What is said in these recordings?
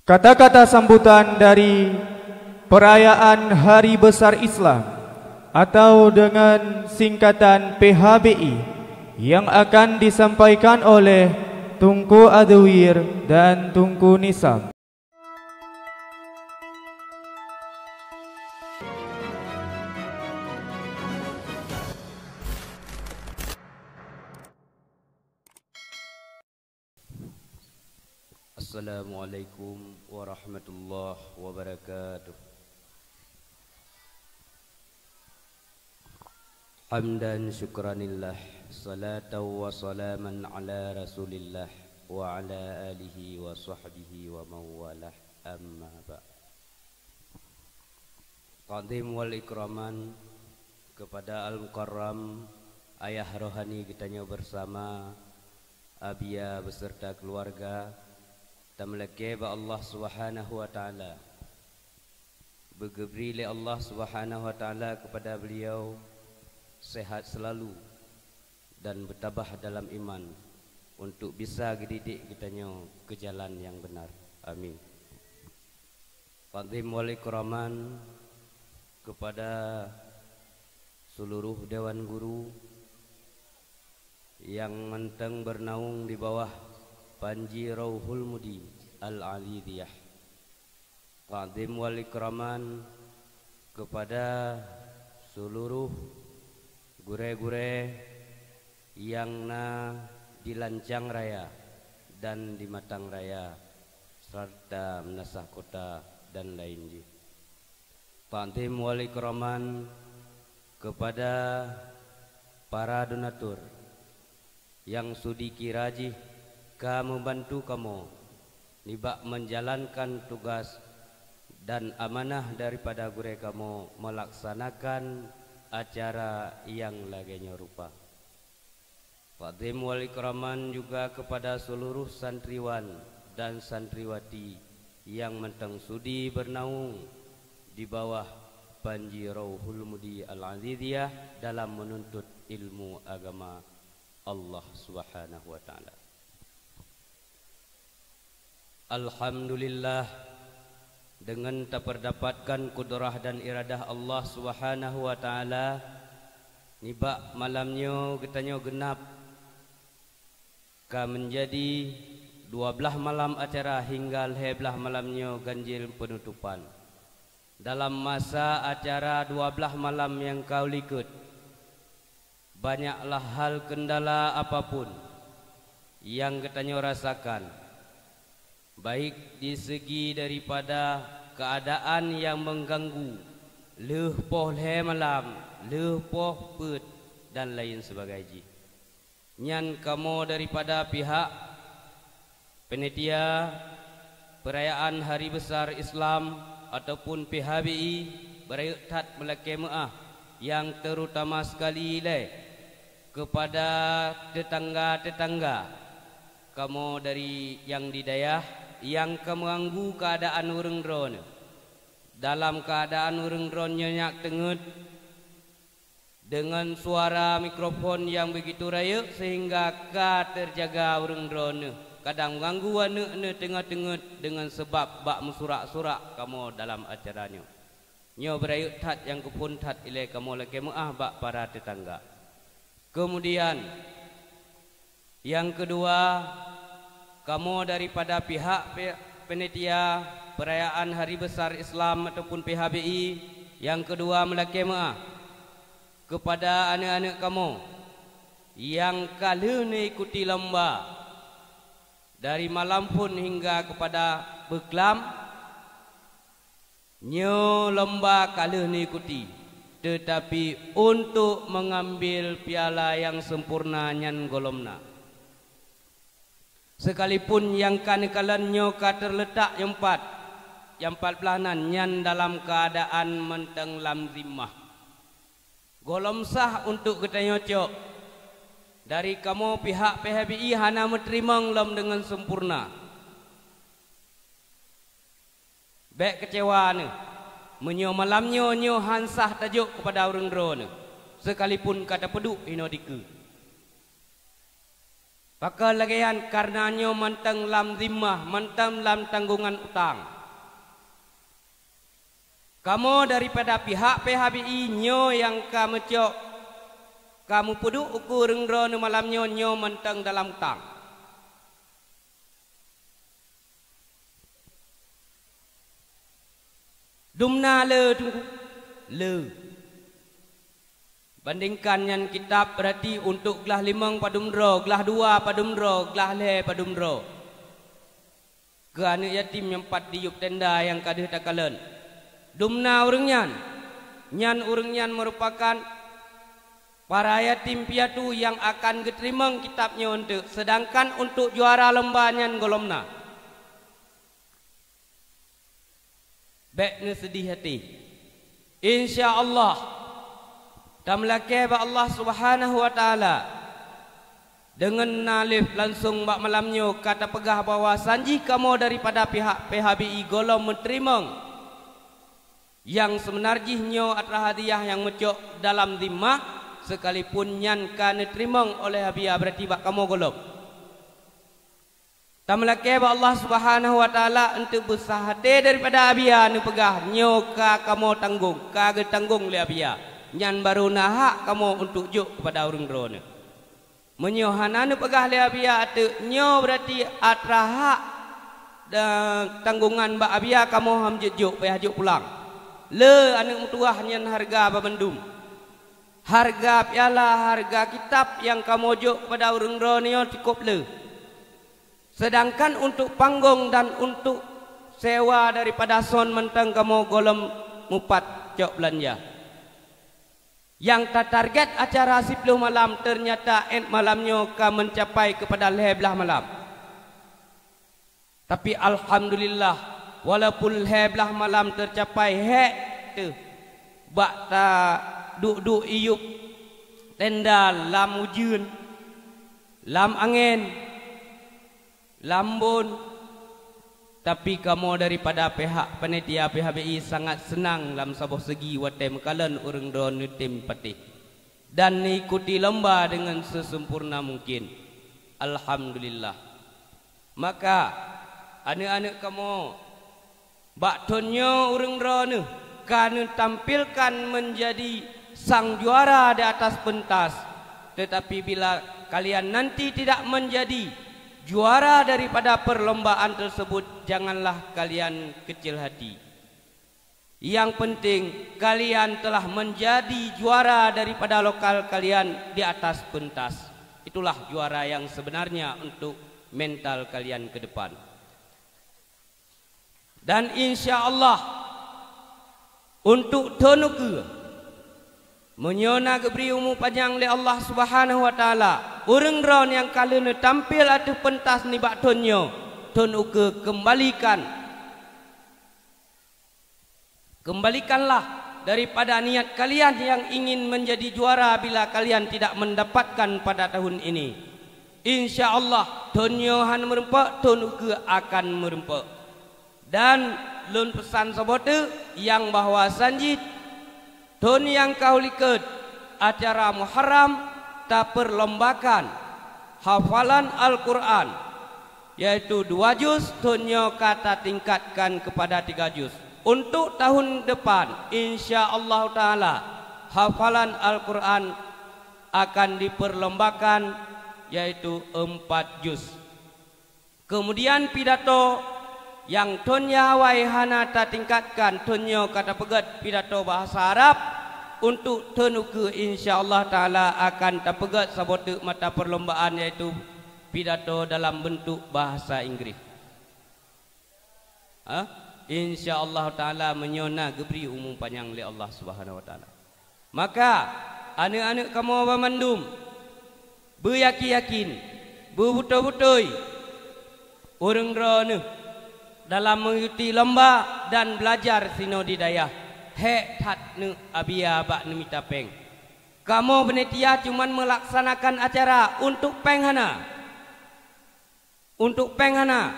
Kata-kata sambutan dari perayaan Hari Besar Islam atau dengan singkatan PHBI yang akan disampaikan oleh Tunku Adwir dan Tunku Nisam. Assalamualaikum warahmatullahi wabarakatuh. Hamdan syukranillah, salatan wa salaman ala rasulillah wa ala alihi wa sahbihi wa mawalah, amma ba'. Ta'zim wal ikraman kepada Al-Mukarram ayah rohani kitanya bersama Abia beserta keluarga. Tamlake ba Allah Subhanahu wa taala. Bergebri li Allah Subhanahu wa taala kepada beliau sehat selalu dan bertabah dalam iman untuk bisa dididik kitanya ke jalan yang benar. Amin. Ta'zim wal ikraman kepada seluruh dewan guru yang menteng bernaung di bawah Panji Rauhul Mudi Al-Alidiyah. Ta'zim wal ikraman kepada seluruh gure-gure yang di Lancang Raya dan di Matang Raya serta Menasah Kota dan lainnya. Ta'zim wal ikraman kepada para donatur yang sudi kirajih kamu bantu kamu nibak menjalankan tugas dan amanah daripada gure kamu melaksanakan acara yang laginya rupa. Ta'zim wal ikraman juga kepada seluruh santriwan dan santriwati yang mentang sudi bernaung di bawah Panji Rauhul Mudi Al-Alidiyah dalam menuntut ilmu agama Allah Subhanahu wa taala. Alhamdulillah, dengan terdapatkan kudrah dan iradah Allah Subhanahu wa taala, nibak malamnya kitanya genap ka menjadi 12 malam acara hingga 11 malamnya ganjil penutupan. Dalam masa acara 12 malam yang kau likut, banyaklah hal kendala apapun yang kitanya rasakan, baik di segi daripada keadaan yang mengganggu, leuh poh le malam, leuh poh put dan lain sebagainya. Nyan kamu daripada pihak panitia perayaan Hari Besar Islam ataupun PHBI berayat melake maah yang terutama sekali le kepada tetangga-tetangga kamu dari yang di dayah yang kemanggu keadaan urang drone dalam keadaan urang drone nyenyak tengut dengan suara mikrofon yang begitu raya sehingga ka terjaga urang drone kadang mengganggu ane tengah-tengah dengan sebab bak musurak-surak kamu dalam acaranya nyo berayut tat yang kepun tat ile kamu lagi maah bak para tetangga. Kemudian yang kedua, kamu daripada pihak panitia perayaan Hari Besar Islam ataupun PHBI yang kedua melaki maaf kepada anak-anak kamu yang kala ikuti lomba dari malam pun hingga kepada beklam nyo lomba kala ikuti, tetapi untuk mengambil piala yang sempurna nyan golomna. Sekalipun yang kanekalannya ka terletak yang 14 nyan dalam keadaan menteng lam zimmah. Golom sah untuk kita nyocok dari kamu pihak PHBI hana menerimang lam dengan sempurna. Bek kecewa ni menyo malamnya nyo hansah tajuk kepada orang drone sekalipun kata peduk ino diku. Pakal lagian karenanya mentang lam zimmah, mentang lam tanggungan utang. Kamu daripada pihak PHBI nyo yang kamu cok, kamu pudu ukur renggro ni malamnya nyo mentang dalam utang. Dumna le tunggu le. Bandingkan yang kitab berarti untuk gelah limang padumro, gelah dua padumro, gelah le padumro. Ke anak yatim yang 4 diup tenda yang kadah takalan. Dumna urang nyan urang nyan merupakan para yatim piatu yang akan diterima kitabnya untuk. Sedangkan untuk juara lomba nyan golomna. Baiknya sedih hati. Insya Allah. Tamlake ba Allah Subhanahu wa taala dengan nalif langsung bak malamnya kata pegah bahwa sanji kamu daripada pihak PHBI golong menerima yang sebenarnya adalah hadiah yang mecok dalam zimmah sekalipun nyan kan diterima oleh habia berarti bak kamu golong. Tamlake ba Allah Subhanahu wa taala untuk besar hati daripada habia nu pegah nyo ka kamu tanggung ka tanggung le habia. Nyan baru nahak kamu untuk juk kepada orang drone. Menyohana nu pegah le abia atu nyo berarti atraha dan tanggungan ba abia kamu ham juk payah juk pulang. Le anu mutuah nyan harga babendum. Harga piala, harga kitab yang kamu juk kepada orang drone nyo cukup le. Sedangkan untuk panggung dan untuk sewa daripada son mentang kamu golem mupat cok belanja. Yang tak target acara 10 malam ternyata end malamnya ka mencapai kepada 11 malam. Tapi alhamdulillah walaupun 11 malam tercapai hek tu bak ta duk iup tenda lam ujun, lam angin, lambun. Tapi kamu daripada pihak panitia PHBI sangat senang dalam sebuah segi watem kalian orang drone tim patih dan ikuti lomba dengan sesempurna mungkin. Alhamdulillah. Maka anak-anak kamu bak tonyo orang drone kan tampilkan menjadi sang juara di atas pentas. Tetapi bila kalian nanti tidak menjadi juara daripada perlombaan tersebut, janganlah kalian kecil hati. Yang penting kalian telah menjadi juara daripada lokal kalian di atas pentas. Itulah juara yang sebenarnya untuk mental kalian ke depan. Dan insya Allah untuk tonuke menyona geberi umur panjang oleh Allah Subhanahu wa taala. Orang drone yang kalian tampil atau pentas ni bak tonyo, ton uke kembalikanlah daripada niat kalian yang ingin menjadi juara bila kalian tidak mendapatkan pada tahun ini. Insya Allah tonyo han merempak, ton uke akan merempak. Dan lun pesan sabote yang bahawa sanjit ton yang kau liket acara Muharram tak perlombakan hafalan Al-Quran yaitu 2 juz tonyo kata tingkatkan kepada 3 juz. Untuk tahun depan insya Allah taala hafalan Al-Quran akan diperlombakan yaitu 4 juz. Kemudian pidato yang tonya waihana ta tingkatkan tonyo kata pegat pidato bahasa Arab. Untuk tenuke insya-Allah taala akan tapegat sabote mata perlombaan yaitu pidato dalam bentuk bahasa Inggeris. Insya-Allah taala menyona geberi umum panjang oleh Allah Subhanahu wa taala. Maka anak-anak kamu Bandung beryakin berbetul-betul orang drone dalam mengikuti lomba dan belajar sinodidayah. Hek tat nu abia bak nu mita peng. Kamu panitia cuman melaksanakan acara untuk penghana. Untuk penghana.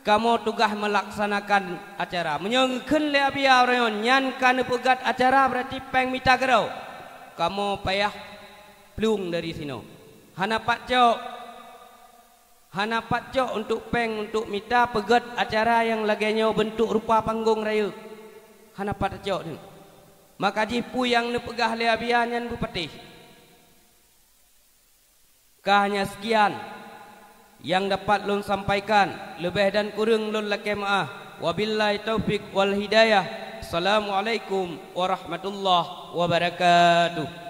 Kamu tugas melaksanakan acara. Menyongkeun le abia rayon nyan kana pegat acara berarti peng mita gerau. Kamu payah plung dari sino. Hana pak cok Hana patjok untuk peng untuk mita pegat acara yang laganya bentuk rupa panggung raya. Hana patjok ni. Maka jipu yang ne pegah leabianyan bupati. Hanya sekian yang dapat lun sampaikan, lebih dan kurang lun laki maaf. Wabillahi taufik wal hidayah. Assalamualaikum warahmatullahi wabarakatuh.